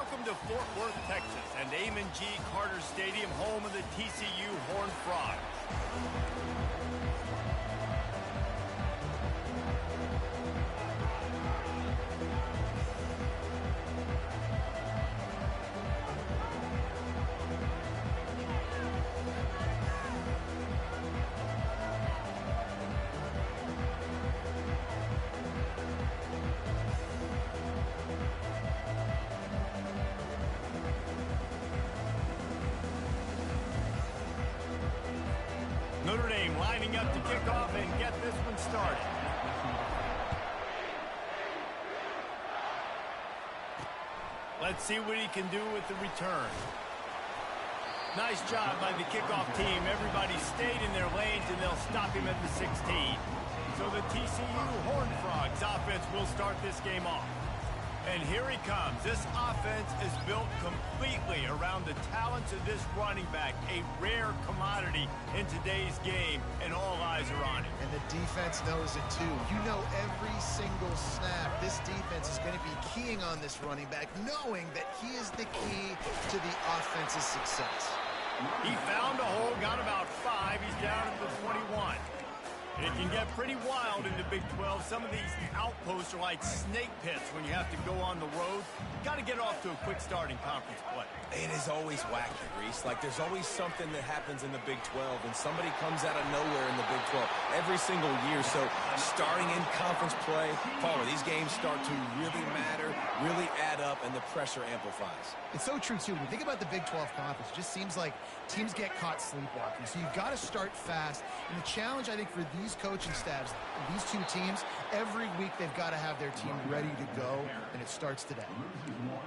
Welcome to Fort Worth, Texas, and Amon G. Carter Stadium, home of the TCU Horned Frogs. Notre Dame lining up to kick off and get this one started. Let's see what he can do with the return. Nice job by the kickoff team. Everybody stayed in their lanes, and they'll stop him at the 16. So the TCU Horned Frogs offense will start this game off. And here he comes. This offense is built completely around the talents of this running back, a rare commodity in today's game, and all eyes are on him. And the defense knows it too. You know every single snap, this defense is going to be keying on this running back, knowing that he is the key to the offense's success. He found a hole, got about 5. He's down at the 21. It can get pretty wild in the Big 12. Some of these outposts are like snake pits when you have to go on the road. Got to get off to a quick start in conference play. It is always wacky, Reese. Like, there's always something that happens in the Big 12, and somebody comes out of nowhere in the Big 12 every single year. So starting in conference play, Palmer, these games start to really matter, really add up, and the pressure amplifies. It's so true, too. When you think about the Big 12 conference, it just seems like teams get caught sleepwalking. So you've got to start fast. And the challenge, I think, for these coaching staffs, these two teams, every week they've got to have their team ready to go, and it starts today.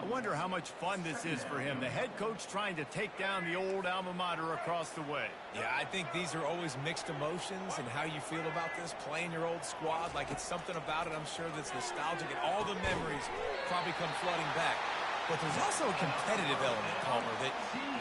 I wonder how much fun this is for him. The head coach trying to take down the old alma mater across the way. Yeah, I think these are always mixed emotions and how you feel about this, playing your old squad. Like, it's something about it, I'm sure, that's nostalgic, and all the memories probably come flooding back. But there's also a competitive element, Palmer, that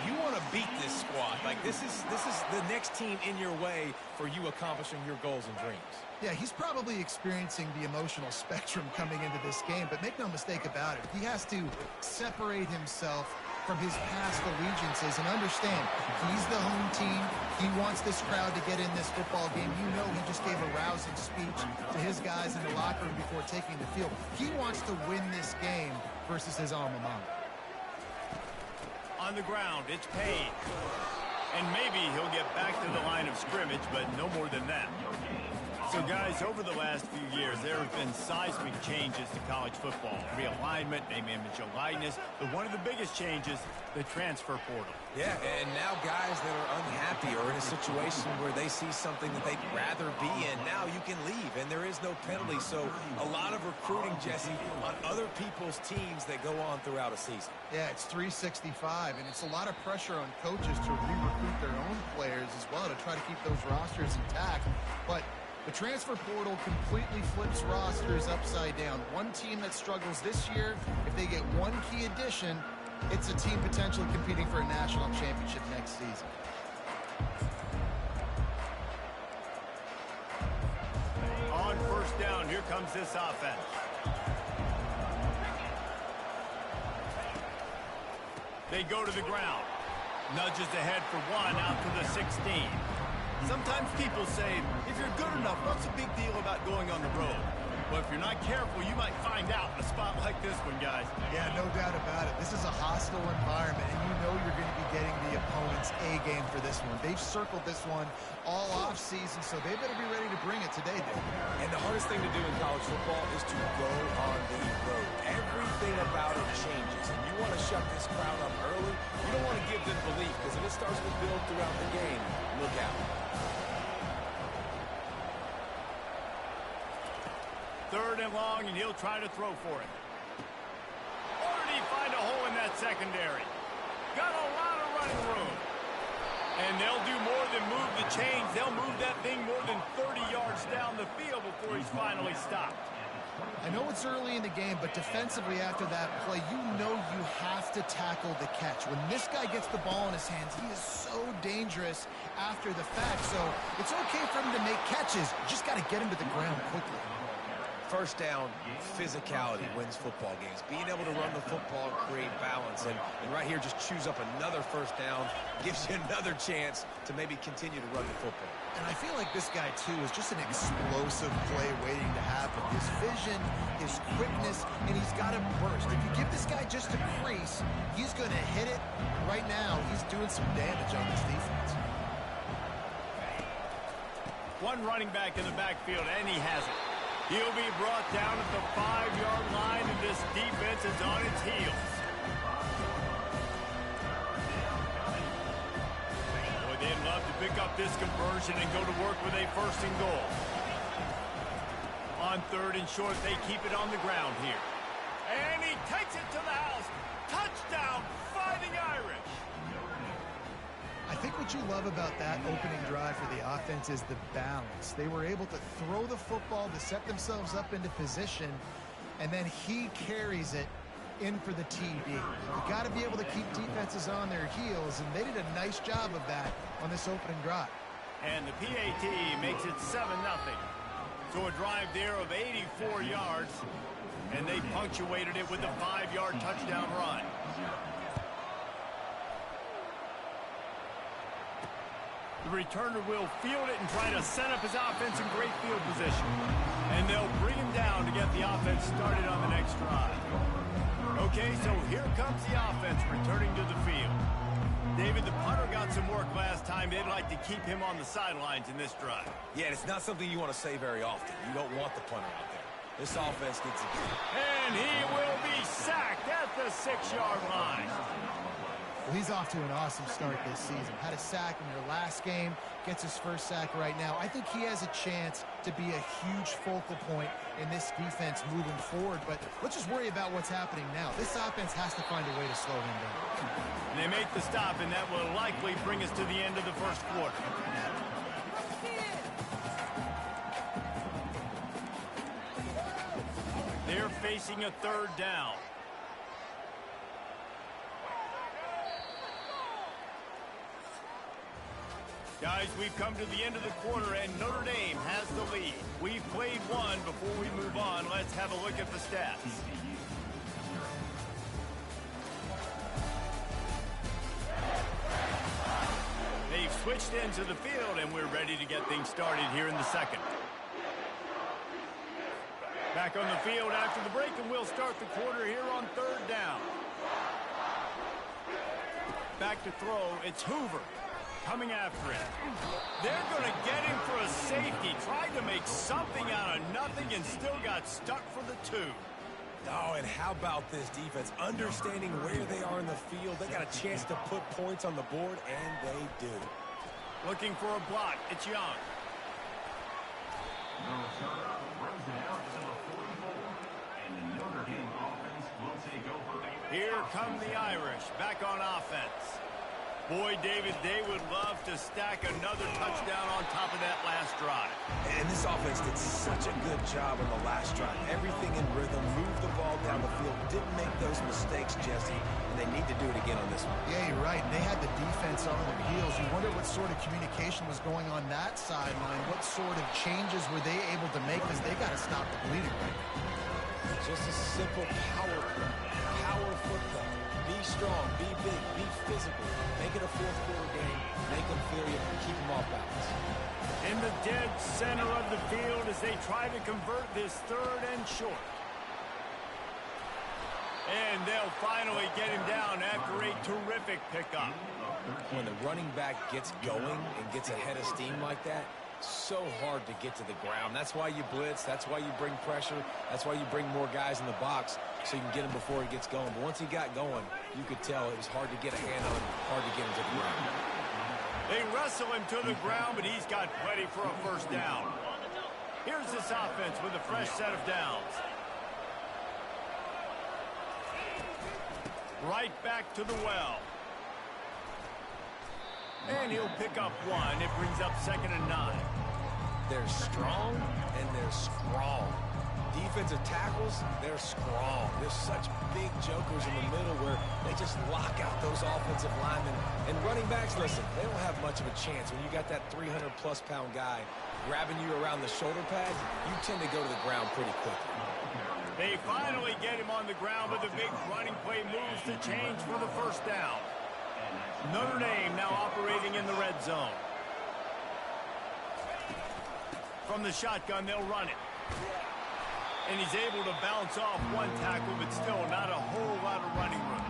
you want to beat this squad. Like, this is the next team in your way for you accomplishing your goals and dreams. Yeah, he's probably experiencing the emotional spectrum coming into this game, but make no mistake about it. He has to separate himself from his past allegiances and understand he's the home team. He wants this crowd to get in this football game. You know, he just gave a rousing speech to his guys in the locker room before taking the field. He wants to win this game versus his alma mater. On the ground, it's Payne. And maybe he'll get back to the line of scrimmage, but no more than that. So, guys, over the last few years, there have been seismic changes to college football. Realignment, name, image, and likeness. But one of the biggest changes, the transfer portal. Yeah, and now guys that are unhappy or in a situation where they see something that they'd rather be in, now you can leave, and there is no penalty. So a lot of recruiting, Jesse, on other people's teams that go on throughout a season. Yeah, it's 365, and it's a lot of pressure on coaches to re-recruit their own players as well to try to keep those rosters intact. But the transfer portal completely flips rosters upside down. One team that struggles this year, if they get one key addition, it's a team potentially competing for a national championship next season. On first down, here comes this offense. They go to the ground. Nudges ahead for 1 out to the 16. Sometimes people say, if you're good enough, what's the big deal about going on the road? Well, if you're not careful, you might find out in a spot like this one, guys. Yeah, no doubt about it. This is a hostile environment, and you know you're going to be getting the opponent's A game for this one. They've circled this one all off-season, so they better be ready to bring it today, Dave. And the hardest thing to do in college football is to go on the road. Everything about it changes, and you want to shut this crowd up early. You don't want to give them belief, because if it starts to build throughout the game, look out. Third and long, and he'll try to throw for it. Or did he find a hole in that secondary? Got a lot of running room. And they'll do more than move the chains. They'll move that thing more than 30 yards down the field before he's finally stopped. I know it's early in the game, but defensively after that play, you know you have to tackle the catch. When this guy gets the ball in his hands, he is so dangerous after the fact. So it's okay for him to make catches. You just got to get him to the ground quickly. First down, physicality wins football games. Being able to run the football and create balance. And right here, just choose up another first down, gives you another chance to maybe continue to run the football. And I feel like this guy, too, is just an explosive play waiting to happen. His vision, his quickness, and he's got a burst. If you give this guy just a crease, he's going to hit it. Right now, he's doing some damage on this defense. One running back in the backfield, and he has it. He'll be brought down at the 5-yard line, and this defense is on its heels. Boy, they'd love to pick up this conversion and go to work with a first and goal. On third and short, they keep it on the ground here. And he takes it to the house. Touchdown, Fighting Irish. I think what you love about that opening drive for the offense is the balance. They were able to throw the football to set themselves up into position, and then he carries it in for the TD. You got to be able to keep defenses on their heels, and they did a nice job of that on this opening drive. And the PAT makes it 7-0. So a drive there of 84 yards, and they punctuated it with a 5-yard touchdown run. The returner will field it and try to set up his offense in great field position. And they'll bring him down to get the offense started on the next drive. Okay, so here comes the offense returning to the field. David, the punter got some work last time. They'd like to keep him on the sidelines in this drive. Yeah, it's not something you want to say very often. You don't want the punter out there. This offense needs to get it. And he will be sacked at the 6-yard line. Well, he's off to an awesome start this season. Had a sack in their last game, gets his first sack right now. I think he has a chance to be a huge focal point in this defense moving forward, but let's just worry about what's happening now. This offense has to find a way to slow him down. And they make the stop, and that will likely bring us to the end of the first quarter. They're facing a third down. Guys, we've come to the end of the quarter, and Notre Dame has the lead. We've played one. Before we move on, let's have a look at the stats. They've switched into the field, and we're ready to get things started here in the second. Back on the field after the break, and we'll start the quarter here on third down. Back to throw, it's Hoover. Coming after it. They're going to get him for a safety. Tried to make something out of nothing and still got stuck for the 2. Oh, and how about this defense? Understanding where they are in the field. They got a chance to put points on the board, and they do. Looking for a block. It's Young. Here come the Irish. Back on offense. Boy, David, they would love to stack another touchdown on top of that last drive. And this offense did such a good job on the last drive. Everything in rhythm, moved the ball down the field, didn't make those mistakes, Jesse, and they need to do it again on this one. Yeah, you're right. They had the defense on their heels. You wonder what sort of communication was going on that sideline. What sort of changes were they able to make, because they got to stop the bleeding right now. Just a simple power play. Power football. Be strong, be big, be physical. Make it a fourth-quarter game. Make them feel you, keep them off balance. In the dead center of the field as they try to convert this third and short. And they'll finally get him down after a terrific pickup. When the running back gets going and gets ahead of steam like that, so hard to get to the ground. That's why you blitz. That's why you bring pressure. That's why you bring more guys in the box so you can get him before he gets going. But once he got going, you could tell it was hard to get a hand on him, hard to get him to the ground. They wrestle him to the ground, but he's got plenty for a first down. Here's this offense with a fresh set of downs. Right back to the well. And he'll pick up one. It brings up 2nd and 9. They're strong and they're strong. Defensive tackles, they're strong. There's such big jokers in the middle where they just lock out those offensive linemen. And running backs, listen, they don't have much of a chance when you got that 300-plus pound guy grabbing you around the shoulder pad, you tend to go to the ground pretty quickly. They finally get him on the ground, but the big running play moves the chains for the first down. Notre Dame now operating in the red zone. From the shotgun, they'll run it. And he's able to bounce off one tackle, but still not a whole lot of running room.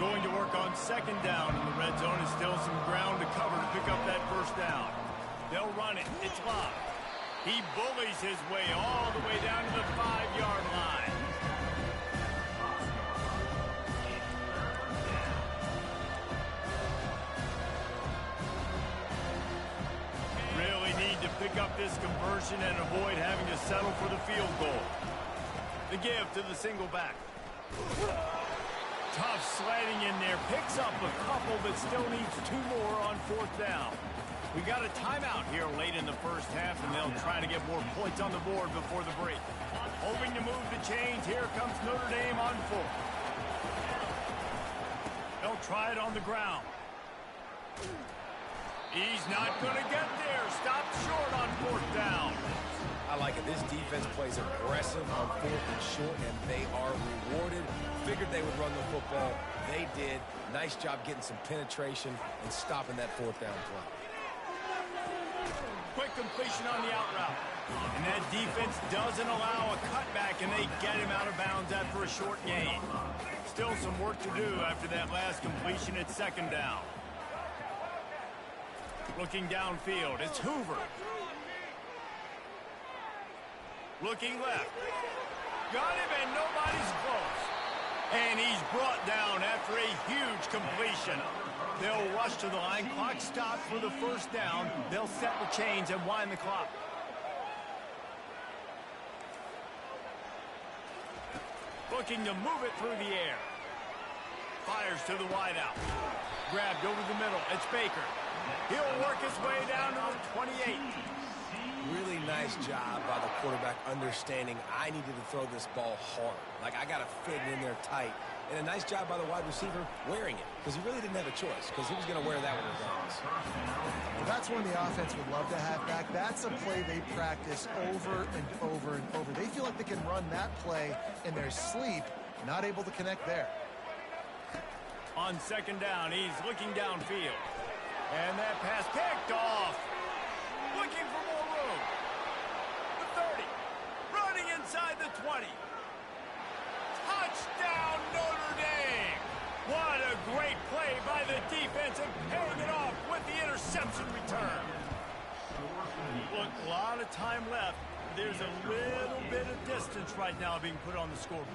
Going to work on second down in the red zone, and still some ground to cover to pick up that first down. They'll run it. It's locked. He bullies his way all the way down to the 5-yard line. Really need to pick up this conversion and avoid having to settle for the field goal. The give to the single back. Tough sledding in there. Picks up a couple, but still needs 2 more on fourth down. We got a timeout here late in the first half, and they'll try to get more points on the board before the break. Hoping to move the chains. Here comes Notre Dame on fourth. They'll try it on the ground. He's not going to get there. Stopped short on fourth down. I like it. This defense plays aggressive on fourth and short, and they are rewarded. Figured they would run the football. They did. Nice job getting some penetration and stopping that fourth down play. Quick completion on the out route. And that defense doesn't allow a cutback, and they get him out of bounds after a short gain. Still some work to do after that last completion at second down. Looking downfield, it's Hoover. Looking left. Got him, and nobody's close. And he's brought down after a huge completion. They'll rush to the line. Clock stopped for the first down. They'll set the chains and wind the clock. Looking to move it through the air. Fires to the wideout. Grabbed over the middle. It's Baker. He'll work his way down to the 28. Really nice job by the quarterback understanding I needed to throw this ball hard. Like, I got to fit it in there tight. And a nice job by the wide receiver wearing it, because he really didn't have a choice, because he was going to wear that one regardless. Well, that's one the offense would love to have back. That's a play they practice over and over and over. They feel like they can run that play in their sleep, not able to connect there. On second down, he's looking downfield. And that pass picked off. Looking for more room. The 30. Running inside the 20. Touchdown, Notre Dame. What a great play by the defense, and paying it off with the interception return. Look, a lot of time left. There's a little bit of distance right now being put on the scoreboard.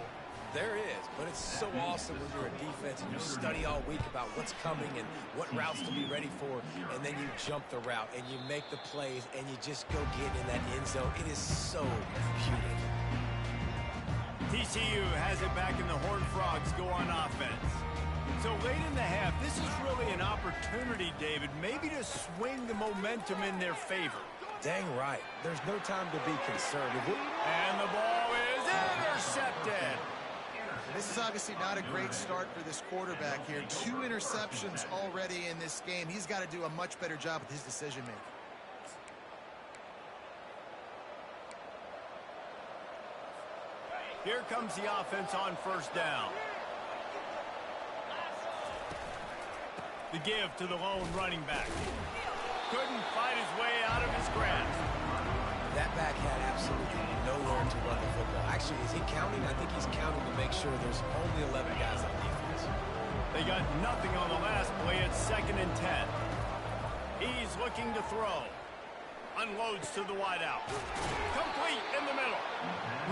There is, but it's so awesome when you're a defense and you study all week about what's coming and what routes to be ready for, and then you jump the route and you make the plays and you just go get in that end zone. It is so beautiful. TCU has it back, and the Horned Frogs go on offense. So late in the half, this is really an opportunity, David, maybe to swing the momentum in their favor. Dang right. There's no time to be conservative. And the ball is intercepted. This is obviously not a great start for this quarterback here. 2 interceptions already in this game. He's got to do a much better job with his decision-making. Here comes the offense on first down. The give to the lone running back. Couldn't fight his way out of his grasp. That back had absolutely nowhere to run the football. Actually, is he counting? I think he's counting to make sure there's only 11 guys on defense. They got nothing on the last play. It's 2nd and 10. He's looking to throw. Unloads to the wideout. Complete in the middle.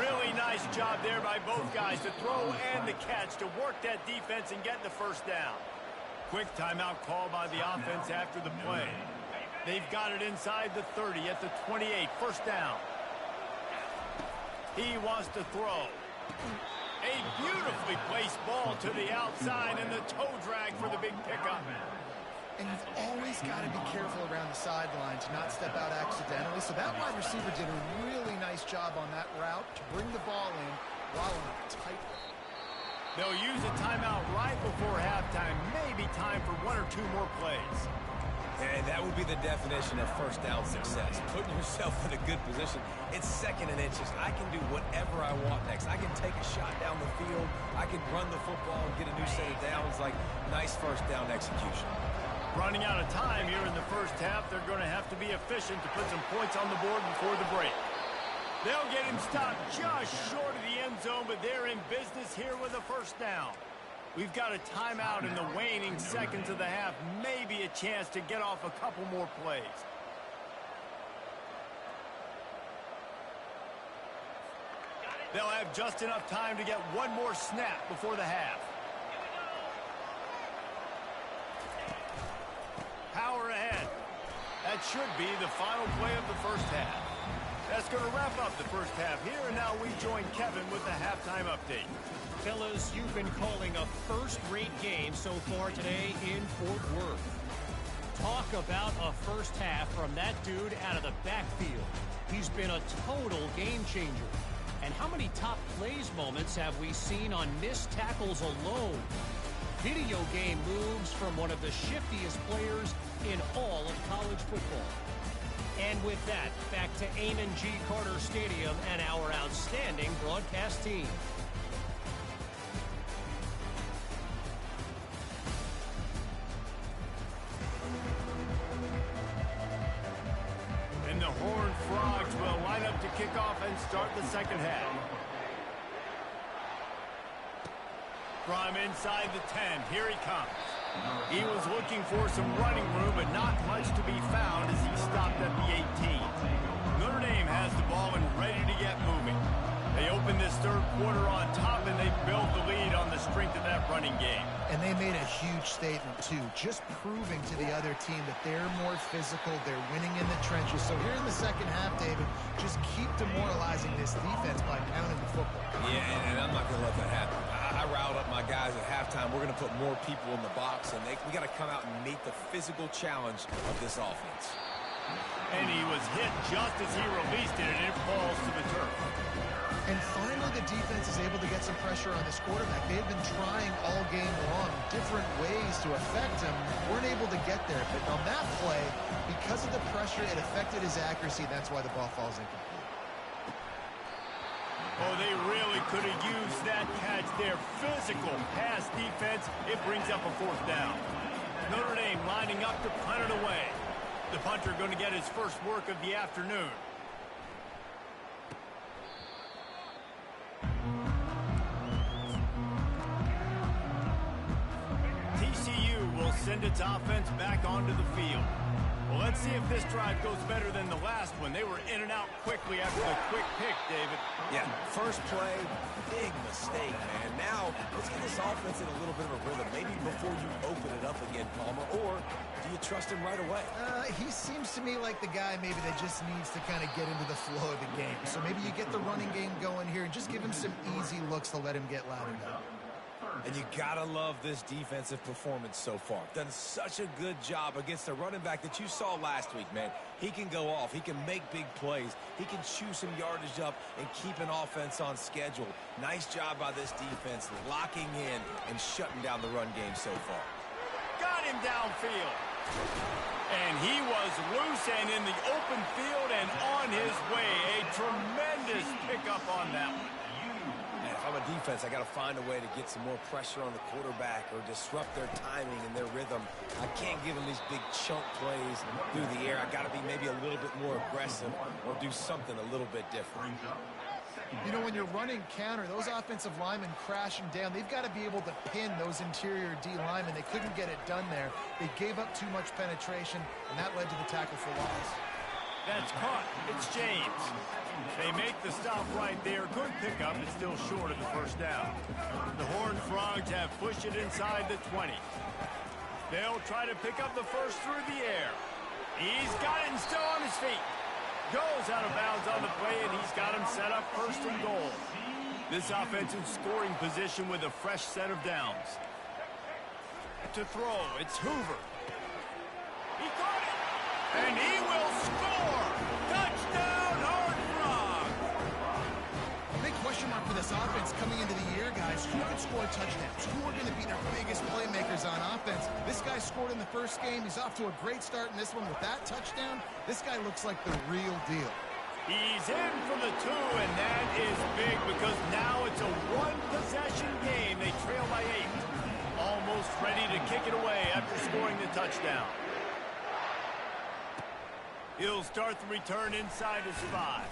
Really nice job there by both guys to throw and the catch to work that defense and get the first down. Quick timeout call by the offense after the play. They've got it inside the 30 at the 28. First down. He wants to throw. A beautifully placed ball to the outside, and the toe drag for the big pickup. And you've always got to be careful around the sideline to not step out accidentally. So that wide receiver did a really nice job on that route to bring the ball in while on a tight route. They'll use a timeout right before halftime. Maybe time for 1 or 2 more plays. And that would be the definition of first down success. Putting yourself in a good position. It's second and inches. I can do whatever I want next. I can take a shot down the field. I can run the football and get a new set of downs. Like, nice first down execution. Running out of time here in the first half. They're going to have to be efficient to put some points on the board before the break. They'll get him stopped just short of the end zone, but they're in business here with a first down. We've got a timeout in the waning seconds of the half. Maybe a chance to get off a couple more plays. They'll have just enough time to get one more snap before the half. Power ahead. That should be the final play of the first half. That's going to wrap up the first half here, and now we join Kevin with the halftime update. Fellas, you've been calling a first-rate game so far today in Fort Worth. Talk about a first half from that dude out of the backfield. He's been a total game changer. And how many top plays moments have we seen on missed tackles alone? Video game moves from one of the shiftiest players in all of college football. And with that, back to Amon G. Carter Stadium and our outstanding broadcast team. And the Horned Frogs will line up to kick off and start the second half. From inside the 10, here he comes. He was looking for some running room, but not much to be found as he stopped at the 18. Notre Dame has the ball and ready to get moving. They opened this third quarter on top, and they built the lead on the strength of that running game. And they made a huge statement, too, just proving to the other team that they're more physical, they're winning in the trenches. So here in the second half, David, just keep demoralizing this defense by pounding the football. Yeah, and I'm not going to let that happen. I riled up my guys at halftime. We're going to put more people in the box, and we got to come out and meet the physical challenge of this offense. And he was hit just as he released it, and it falls to the turf. And finally, the defense is able to get some pressure on this quarterback. They had been trying all game long, different ways to affect him. Weren't able to get there. But on that play, because of the pressure, it affected his accuracy. That's why the ball falls incomplete. Oh, they really could have used that catch there. Physical pass defense. It brings up a fourth down. Notre Dame lining up to punt it away. The punter going to get his first work of the afternoon. TCU will send its offense back onto the field. Well, let's see if this drive goes better than the last one. They were in and out quickly after the quick pick, David. Yeah, first play, big mistake, man. Now, let's get this offense in a little bit of a rhythm. Maybe before you open it up again, Palmer, or do you trust him right away? He seems to me like the guy maybe that just needs to kind of get into the flow of the game. So maybe you get the running game going here and just give him some easy looks to let him get loud enough. And you gotta love this defensive performance so far. Done such a good job against a running back that you saw last week, man. He can go off. He can make big plays. He can chew some yardage up and keep an offense on schedule. Nice job by this defense locking in and shutting down the run game so far. Got him downfield. And he was loose and in the open field and on his way. A tremendous pickup on that one. And if I'm a defense, I got to find a way to get some more pressure on the quarterback or disrupt their timing and their rhythm. I can't give them these big chunk plays through the air. I got to be maybe a little bit more aggressive or do something a little bit different. You know, when you're running counter, those offensive linemen crashing down, they've got to be able to pin those interior D linemen. They couldn't get it done there. They gave up too much penetration, and that led to the tackle for loss. That's caught. It's James. They make the stop right there. Good pickup, but still short of the first down. The Horned Frogs have pushed it inside the 20. They'll try to pick up the first through the air. He's got it and still on his feet. Goes out of bounds on the play, and he's got him set up first and goal. This offense in scoring position with a fresh set of downs. To throw, it's Hoover. He caught it, and he will score. Touchdown, Horned Frogs. A big question mark for this offense coming into the year, guys. Who can on scoring touchdowns? Who are going to be their biggest playmakers on offense? This guy scored in the first game. He's off to a great start in this one with that touchdown. This guy looks like the real deal. He's in for the 2, and that is big because now it's a one-possession game. They trail by 8. Almost ready to kick it away after scoring the touchdown. He'll start the return inside his 5.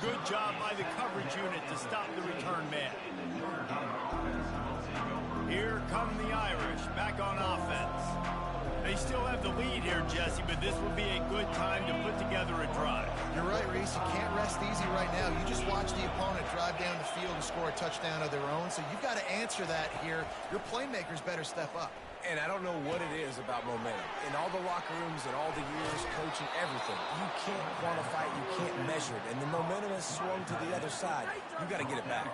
Good job by the coverage unit to stop the return man. Here come the Irish back on offense. They still have the lead here, Jesse, but this will be a good time to put together a drive. You're right, Reese. You can't rest easy right now. You just watch the opponent drive down the field and score a touchdown of their own, so you've got to answer that here. Your playmakers better step up. And I don't know what it is about momentum. In all the locker rooms and all the years coaching, everything, you can't quantify it, you can't measure it. And the momentum has swung to the other side. You got to get it back.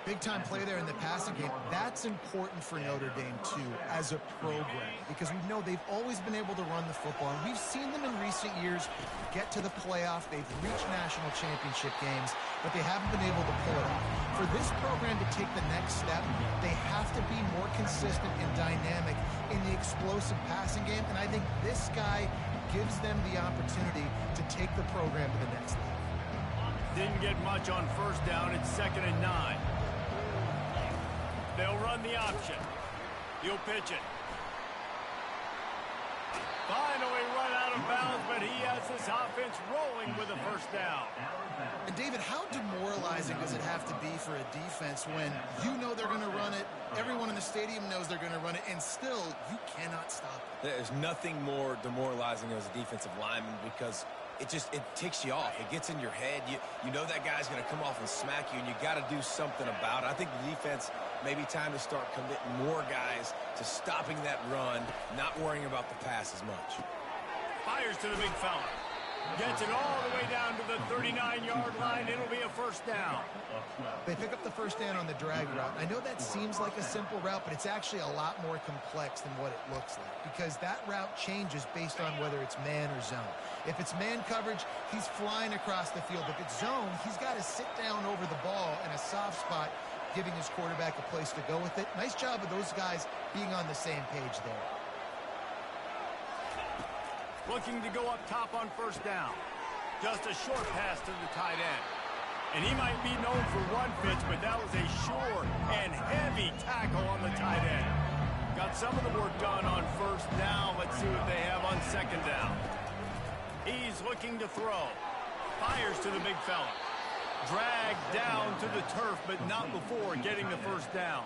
Big-time play there in the passing game. That's important for Notre Dame, too, as a program, because we know they've always been able to run the football, and we've seen them in recent years get to the playoff. They've reached national championship games, but they haven't been able to pull it off. For this program to take the next step, they have to be more consistent and dynamic in the explosive passing game, and I think this guy gives them the opportunity to take the program to the next level. Didn't get much on first down. It's 2nd and 9. They'll run the option. He'll pitch it. Finally run out of bounds, but he has this offense rolling with a first down. And David, how demoralizing does it have to be for a defense when you know they're going to run it, everyone in the stadium knows they're going to run it, and still you cannot stop it? There's nothing more demoralizing as a defensive lineman because it ticks you off. It gets in your head. You know that guy's going to come off and smack you, and you got to do something about it. I think the defense maybe time to start committing more guys to stopping that run, not worrying about the pass as much. Fires to the big fella. Gets it all the way down to the 39-yard line. It'll be a first down. They pick up the first down on the drag route. I know that seems like a simple route, but it's actually a lot more complex than what it looks like because that route changes based on whether it's man or zone. If it's man coverage, he's flying across the field. If it's zone, he's got to sit down over the ball in a soft spot, giving his quarterback a place to go with it. Nice job of those guys being on the same page there. Looking to go up top on first down. Just a short pass to the tight end. And he might be known for run fits, but that was a sure and heavy tackle on the tight end. Got some of the work done on first down. Let's see what they have on second down. He's looking to throw. Fires to the big fella. Dragged down to the turf, but not before getting the first down.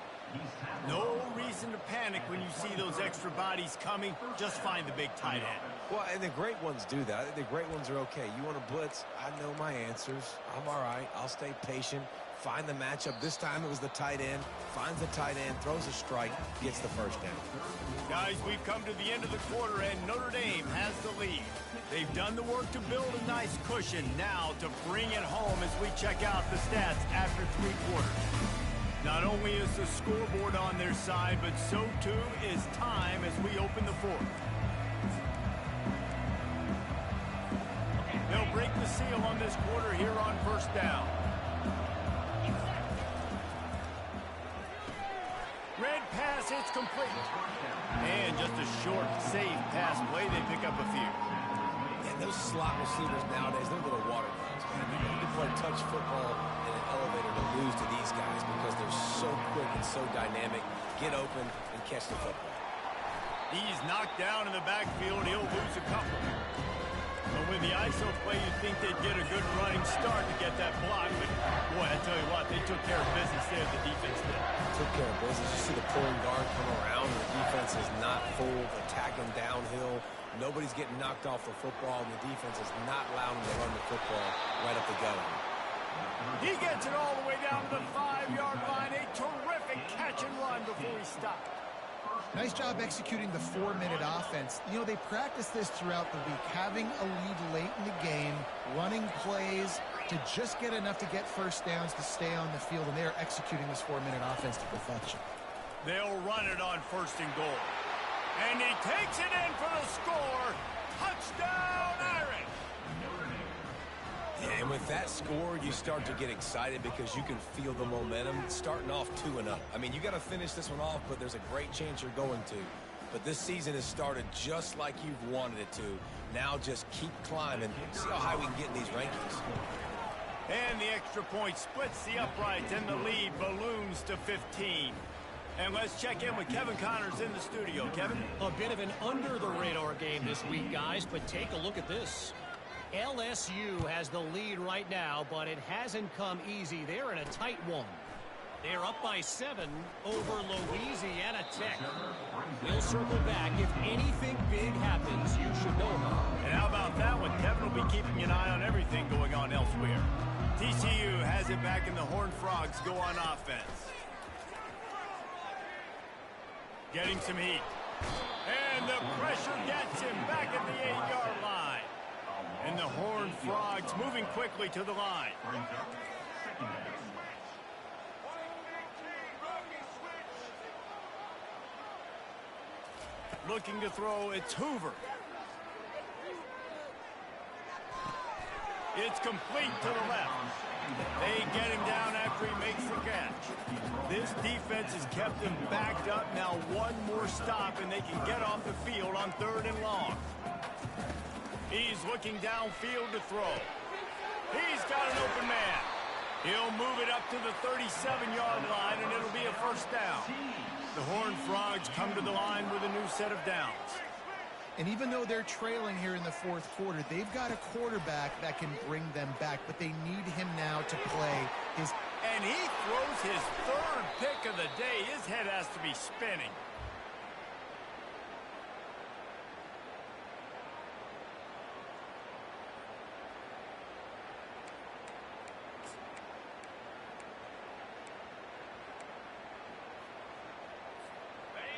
No reason to panic when you see those extra bodies coming. Just find the big tight end. Well, and the great ones do that. I think the great ones are okay. You want to blitz? I know my answers. I'm all right. I'll stay patient. Find the matchup. This time it was the tight end. Finds the tight end, throws a strike, gets the first down. Guys, we've come to the end of the quarter, and Notre Dame has the lead. They've done the work to build a nice cushion. Now to bring it home as we check out the stats after 3 quarters. Not only is the scoreboard on their side, but so too is time as we open the 4th. They'll break the seal on this quarter here on first down. Red pass, it's complete. And just a short, safe pass play. They pick up a few. And those slot receivers nowadays, they're little water guns. You can play touch football in an elevator to lose to these guys because they're so quick and so dynamic. Get open and catch the football. He's knocked down in the backfield. He'll lose a couple. But with the ISO play, you'd think they'd get a good running start to get that block. But, boy, I tell you what, they took care of business there, the defense did. Took care of business. You see the pulling guard come around. The defense is not full, attacking downhill. Nobody's getting knocked off the football, and the defense is not allowing them to run the football right up the gut. He gets it all the way down to the 5-yard line. A terrific catch and run before he stopped. Nice job executing the 4-minute offense. You know, they practice this throughout the week, having a lead late in the game, running plays to just get enough to get first downs to stay on the field, and they are executing this 4-minute offense to perfection. They'll run it on 1st and goal. And he takes it in for the score. Touchdown, Irish! And with that score, you start to get excited because you can feel the momentum starting off 2-0. I mean, you got to finish this one off, but there's a great chance you're going to. But this season has started just like you've wanted it to. Now just keep climbing. See how high we can get in these rankings. And the extra point splits the uprights, and the lead balloons to 15. And let's check in with Kevin Connors in the studio. Kevin? A bit of an under-the-radar game this week, guys, but take a look at this. LSU has the lead right now, but it hasn't come easy. They're in a tight one. They're up by 7 over Louisiana Tech. We'll circle back. If anything big happens, you should know about it. And how about that one? Kevin will be keeping an eye on everything going on elsewhere. TCU has it back, and the Horned Frogs go on offense. Getting some heat. And the pressure gets him back at the 8-yard line. And the Horned Frogs moving quickly to the line. Looking to throw, it's Hoover. It's complete to the left. They get him down after he makes the catch. This defense has kept him backed up. Now one more stop, and they can get off the field on 3rd and long. He's looking downfield to throw. He's got an open man. He'll move it up to the 37-yard line, and it'll be a first down. The Horned Frogs come to the line with a new set of downs. And even though they're trailing here in the 4th quarter, they've got a quarterback that can bring them back, but they need him now to play his... And he throws his 3rd pick of the day. His head has to be spinning.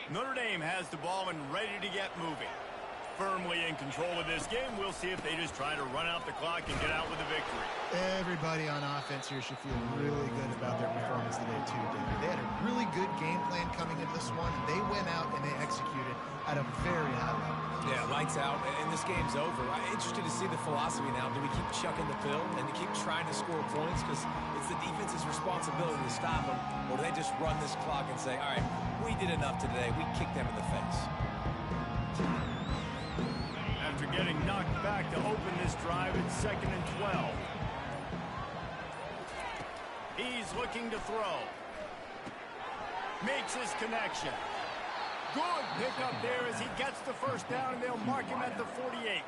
Notre Dame has the ball and ready to get moving. Firmly in control of this game. We'll see if they just try to run out the clock and get out with a victory. Everybody on offense here should feel really good about their performance today, too, David. They had a really good game plan coming into this one, and they went out and they executed at a very high level. Yeah, lights out, and this game's over. I'm interested to see the philosophy now. Do we keep chucking the pill and keep trying to score points because it's the defense's responsibility to stop them, or do they just run this clock and say, all right, we did enough today. We kicked them in the face. After getting knocked back to open this drive, it's 2nd and 12. He's looking to throw. Makes his connection. Good pickup there as he gets the first down, and they'll mark him at the 48.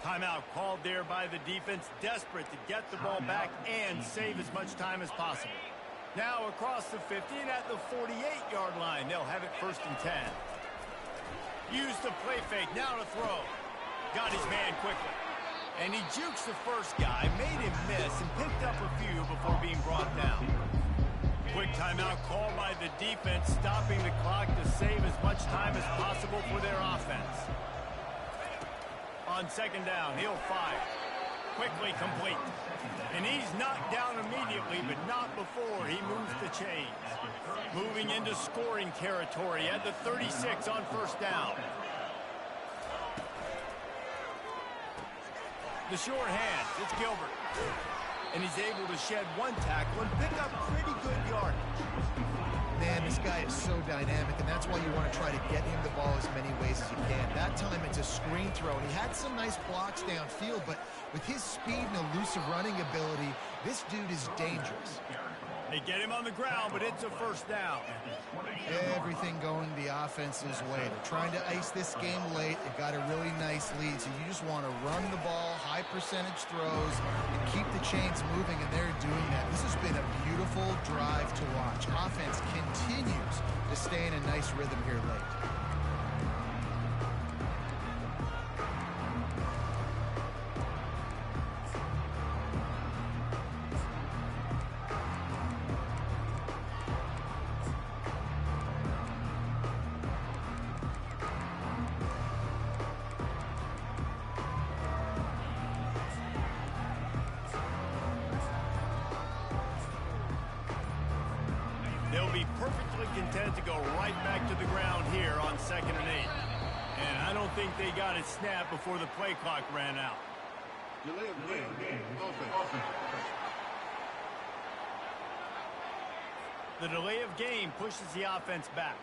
Timeout called there by the defense, desperate to get the ball back and save as much time as possible. Now across the 50 and at the 48-yard line, they'll have it 1st and 10. Use the play fake, now to throw. Got his man quickly. And he jukes the first guy, made him miss, and picked up a few before being brought down. Quick timeout called by the defense, stopping the clock to save as much time as possible for their offense. On 2nd down, he'll fire. Quickly complete. And he's knocked down immediately, but not before he moves the chains. Moving into scoring territory at the 36 on 1st down. The short hands, it's Gilbert. And he's able to shed one tackle and pick up pretty good yardage. Man, this guy is so dynamic, and that's why you want to try to get him the ball as many ways as you can. That time it's a screen throw, and he had some nice blocks downfield, but with his speed and elusive running ability, this dude is dangerous. They get him on the ground, but it's a 1st down. Everything going the offense's way. They're trying to ice this game late. They've got a really nice lead, so you just want to run the ball, high percentage throws, and keep the chains moving, and they're doing that. This has been a beautiful drive to watch. Offense continues to stay in a nice rhythm here late. They'll be perfectly content to go right back to the ground here on 2nd and 8. And I don't think they got it snapped before the play clock ran out. Delay of game, offense. The delay of game pushes the offense back.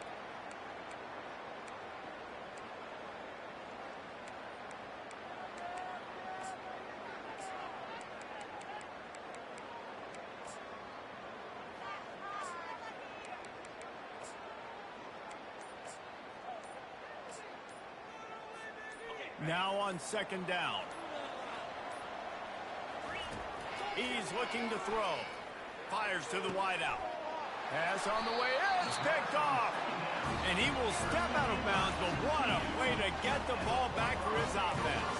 Now on second down. He's looking to throw. Fires to the wideout. Pass on the way in. It's picked off. And he will step out of bounds, but what a way to get the ball back for his offense.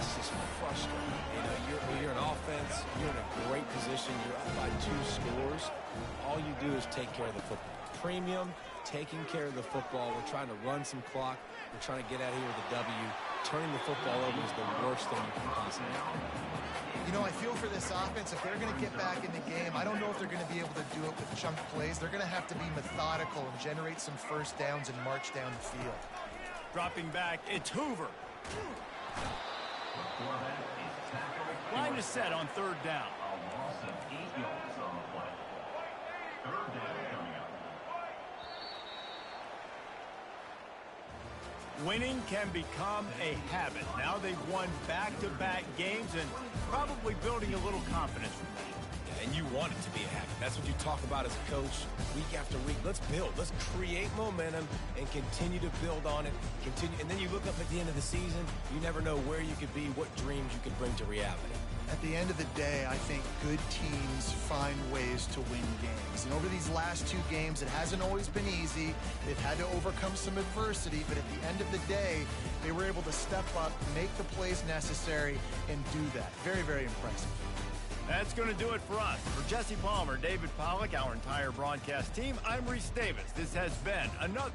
This is frustrating. You know, you're an offense. You're in a great position. You're up by 2 scores. All you do is take care of the football. Premium, taking care of the football. We're trying to run some clock. We're trying to get out of here with a W. Turning the football over is the worst thing you can possibly do. You know, I feel for this offense, if they're going to get back in the game, I don't know if they're going to be able to do it with chunk plays. They're going to have to be methodical and generate some first downs and march down the field. Dropping back, it's Hoover. Line is set on third down. Winning can become a habit. Now they've won back-to-back games and probably building a little confidence from that. Yeah, and you want it to be a habit. That's what you talk about as a coach week after week. Let's build. Let's create momentum and continue to build on it. And then you look up at the end of the season, you never know where you could be, what dreams you could bring to reality. At the end of the day, I think good teams find ways to win games. And over these last 2 games, it hasn't always been easy. They've had to overcome some adversity, but at the end of the day, they were able to step up, make the plays necessary, and do that. Very, very impressive. That's going to do it for us. For Jesse Palmer, David Pollack, our entire broadcast team, I'm Reese Davis. This has been another